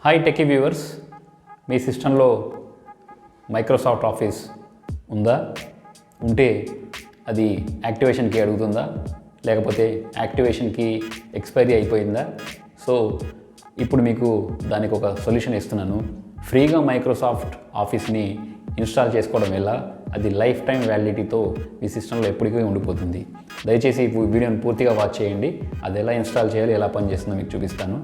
Hi techie viewers, మీ సిస్టంలో Microsoft office ఉందా? ఉంటే అది యాక్టివేషన్కి అడుగుతుందా? లేకపోతే యాక్టివేషన్కి ఎక్స్పైరీ అయిపోయిందా? సో ఇప్పుడు మీకు దానికి ఒక సొల్యూషన్ ఇస్తున్నాను. ఫ్రీగా మైక్రోసాఫ్ట్ ఆఫీస్ని ఇన్స్టాల్ చేసుకోవడం వల్ల అది లైఫ్ టైం వ్యాలిడిటీతో మీ సిస్టంలో ఎప్పటికీ ఉండిపోతుంది. దయచేసి ఈ వీడియోని పూర్తిగా వాచ్ చేయండి. అది ఎలా ఇన్స్టాల్ చేయాలి, ఎలా పనిచేస్తుందో మీకు చూపిస్తాను.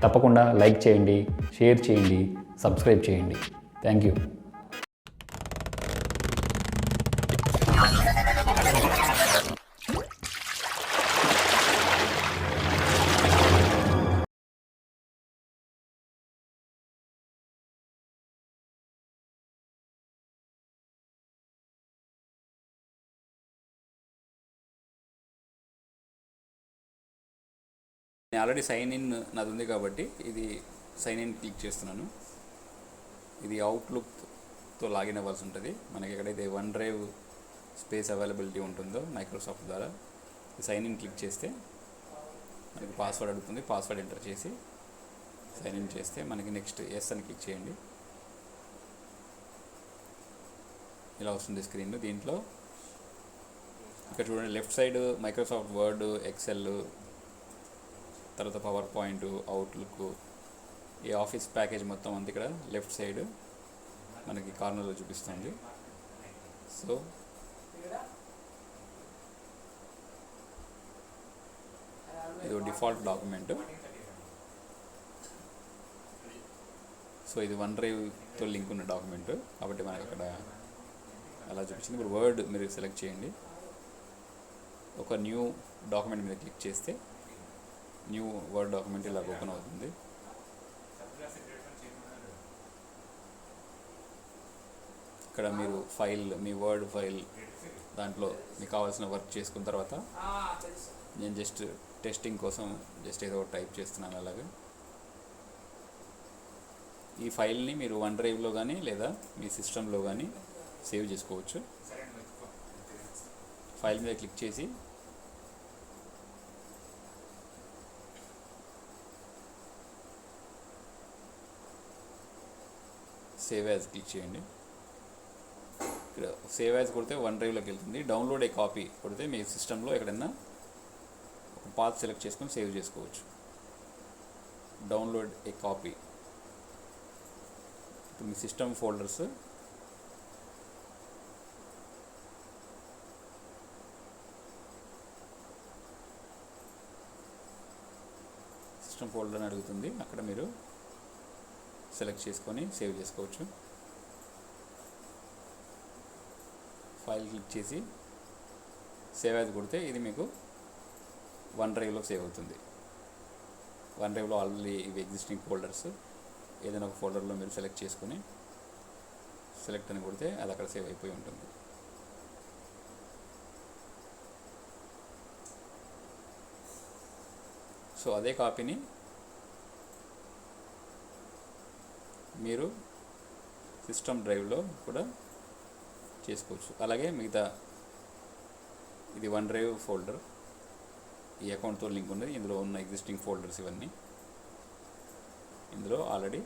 తప్పకుండా లైక్ చేయండి, షేర్ చేయండి, సబ్స్క్రైబ్ చేయండి. Thank you. నేను ఆల్రెడీ సైన్ ఇన్ నాది ఉంది కాబట్టి ఇది సైన్ ఇన్ క్లిక్ చేస్తున్నాను. ఇది అవుట్లుక్తో లాగిన్ అవ్వాల్సి ఉంటుంది. మనకి ఎక్కడైతే వన్ డ్రైవ్ స్పేస్ అవైలబిలిటీ ఉంటుందో మైక్రోసాఫ్ట్ ద్వారా సైన్ ఇన్ క్లిక్ చేస్తే మనకి పాస్వర్డ్ అడుగుతుంది. పాస్వర్డ్ ఎంటర్ చేసి సైన్ ఇన్ చేస్తే మనకి నెక్స్ట్ ఎస్ అని క్లిక్ చేయండి. ఇలా వస్తుంది స్క్రీన్. దీంట్లో ఇక్కడ చూడండి, left side Microsoft Word, Excel, తర్వాత పవర్ పాయింట్, అవుట్లుక్, ఈ ఆఫీస్ ప్యాకేజ్ మొత్తం అంతా ఇక్కడ లెఫ్ట్ సైడ్ మనకి కార్నర్లో చూపిస్తుంది. సో ఇది డిఫాల్ట్ డాక్యుమెంట్. సో ఇది వన్ డ్రైవ్తో లింక్ ఉన్న డాక్యుమెంట్ కాబట్టి మనకి అక్కడ అలా చూపించింది. ఇప్పుడు వర్డ్ మీరు సెలెక్ట్ చేయండి. ఒక న్యూ డాక్యుమెంట్ మీద క్లిక్ చేస్తే న్యూ వర్డ్ డాక్యుమెంట్ ఇలా ఓపెన్ అవుతుంది. ఇక్కడ మీరు ఫైల్, మీ వర్డ్ ఫైల్ దాంట్లో మీకు కావాల్సిన వర్క్ చేసుకున్న తర్వాత నేను జస్ట్ టెస్టింగ్ కోసం జస్ట్ ఏదో టైప్ చేస్తున్నాను. అలాగే ఈ ఫైల్ని మీరు వన్ డ్రైవ్లో కానీ లేదా మీ సిస్టంలో కానీ సేవ్ చేసుకోవచ్చు. ఫైల్ మీద క్లిక్ చేసి సేవ్ యాజ్ క్లిక్ చేయండి. ఇక్కడ సేవ్ యాజ్ కొడితే వన్ డ్రైవ్లోకి వెళ్తుంది. డౌన్లోడ్ ఏ కాపీ కొడితే మీ సిస్టంలో ఎక్కడైనా ఒక పాత్ సెలెక్ట్ చేసుకొని సేవ్ చేసుకోవచ్చు. Download a copy. ఇప్పుడు మీ సిస్టమ్ ఫోల్డర్స్ సిస్టమ్ ఫోల్డర్ అని అడుగుతుంది. అక్కడ మీరు సెలెక్ట్ చేసుకొని సేవ్ చేసుకోవచ్చు. ఫైల్ క్లిక్ చేసి సేవ్ యాజ్ కొడితే ఇది మీకు వన్ డ్రైవ్లో సేవ్ అవుతుంది. వన్ డ్రైవ్లో ఆల్రెడీ ఇవి ఎగ్జిస్టింగ్ ఫోల్డర్స్, ఏదైనా ఒక ఫోల్డర్లో మీరు సెలెక్ట్ చేసుకొని సెలెక్ట్ అని కొడితే అది అక్కడ సేవ్ అయిపోయి ఉంటుంది. సో అదే కాపీని మీరు సిస్టమ్ డ్రైవ్లో కూడా చేసుకోవచ్చు. అలాగే మిగతా ఇది వన్ డ్రైవ్ ఫోల్డర్, ఈ అకౌంట్తో లింక్ ఉంది. ఇందులో ఉన్న ఎగ్జిస్టింగ్ ఫోల్డర్స్ ఇవన్నీ ఇందులో ఆల్రెడీ